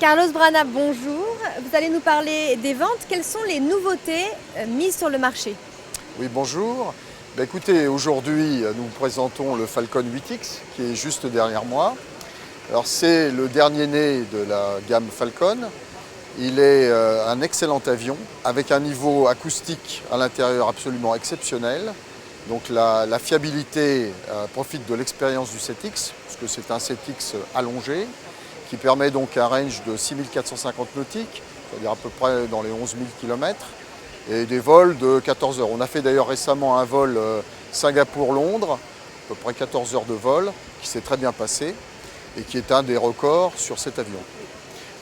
Carlos Brana, bonjour. Vous allez nous parler des ventes. Quelles sont les nouveautés mises sur le marché? Oui, bonjour. Écoutez, aujourd'hui, nous vous présentons le Falcon 8X qui est juste derrière moi. Alors, c'est le dernier né de la gamme Falcon. Il est un excellent avion avec un niveau acoustique à l'intérieur absolument exceptionnel. Donc la fiabilité profite de l'expérience du 7X, puisque c'est un 7X allongé, qui permet donc un range de 6450 nautiques, c'est-à-dire à peu près dans les 11 000 km, et des vols de 14 heures. On a fait d'ailleurs récemment un vol Singapour-Londres, à peu près 14 heures de vol, qui s'est très bien passé, et qui est un des records sur cet avion.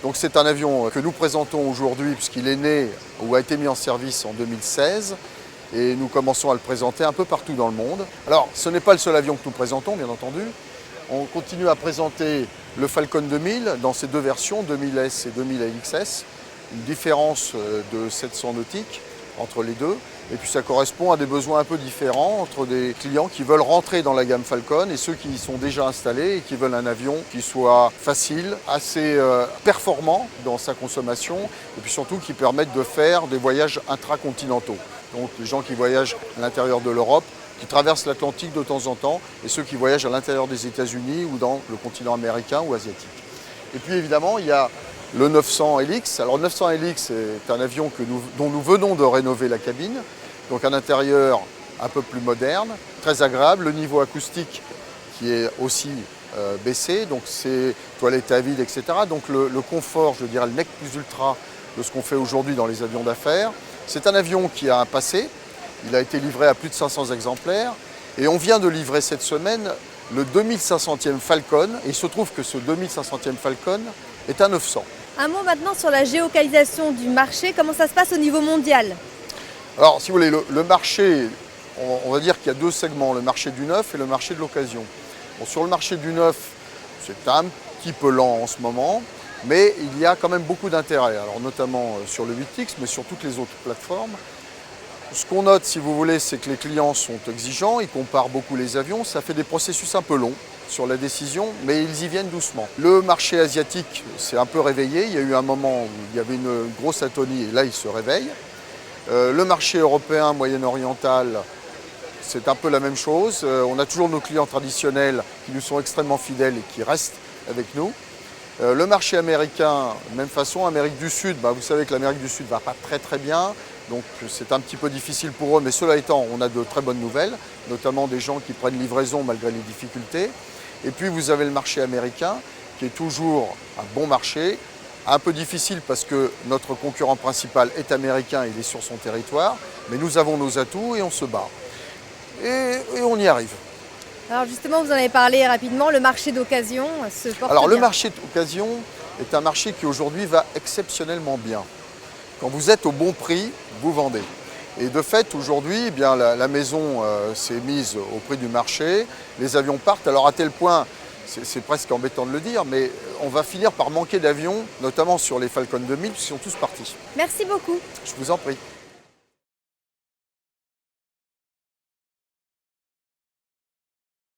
Donc c'est un avion que nous présentons aujourd'hui, puisqu'il est né ou a été mis en service en 2016, et nous commençons à le présenter un peu partout dans le monde. Alors, ce n'est pas le seul avion que nous présentons, bien entendu. On continue à présenter le Falcon 2000 dans ses deux versions, 2000S et 2000XS. Une différence de 700 nautiques entre les deux. Et puis ça correspond à des besoins un peu différents entre des clients qui veulent rentrer dans la gamme Falcon et ceux qui y sont déjà installés et qui veulent un avion qui soit facile, assez performant dans sa consommation et puis surtout qui permette de faire des voyages intracontinentaux. Donc les gens qui voyagent à l'intérieur de l'Europe, qui traversent l'Atlantique de temps en temps et ceux qui voyagent à l'intérieur des États-Unis ou dans le continent américain ou asiatique. Et puis évidemment, il y a le 900 LX. Alors le 900 LX est un avion dont nous venons de rénover la cabine. Donc un intérieur un peu plus moderne, très agréable. Le niveau acoustique qui est aussi baissé, donc c'est toilettes à vide, etc. Donc le confort, je dirais le nec plus ultra de ce qu'on fait aujourd'hui dans les avions d'affaires. C'est un avion qui a un passé. Il a été livré à plus de 500 exemplaires. Et on vient de livrer cette semaine le 2500e Falcon. Et il se trouve que ce 2500e Falcon est un 900. Un mot maintenant sur la géolocalisation du marché. Comment ça se passe au niveau mondial? Alors, si vous voulez, le marché, on va dire qu'il y a deux segments, le marché du neuf et le marché de l'occasion. Bon, sur le marché du neuf, c'est un petit peu lent en ce moment, mais il y a quand même beaucoup d'intérêt, alors notamment sur le 8X, mais sur toutes les autres plateformes. Ce qu'on note, si vous voulez, c'est que les clients sont exigeants, ils comparent beaucoup les avions, ça fait des processus un peu longs sur la décision, mais ils y viennent doucement. Le marché asiatique s'est un peu réveillé, il y a eu un moment où il y avait une grosse atonie et là il se réveille. Le marché européen, moyen-oriental, c'est un peu la même chose. On a toujours nos clients traditionnels qui nous sont extrêmement fidèles et qui restent avec nous. Le marché américain, même façon, Amérique du Sud, vous savez que l'Amérique du Sud ne va pas très bien, donc c'est un petit peu difficile pour eux, mais cela étant, on a de très bonnes nouvelles, notamment des gens qui prennent livraison malgré les difficultés. Et puis vous avez le marché américain, qui est toujours un bon marché, un peu difficile parce que notre concurrent principal est américain, il est sur son territoire, mais nous avons nos atouts et on se bat. Et on y arrive. Alors justement, vous en avez parlé rapidement, le marché d'occasion se porte Alors bien. le marché d'occasion est un marché qui aujourd'hui va exceptionnellement bien. Quand vous êtes au bon prix, vous vendez. Et de fait, aujourd'hui, la maison s'est mise au prix du marché, les avions partent, alors à tel point, c'est presque embêtant de le dire, mais on va finir par manquer d'avions, notamment sur les Falcon 2000, puisqu'ils sont tous partis. Merci beaucoup. Je vous en prie.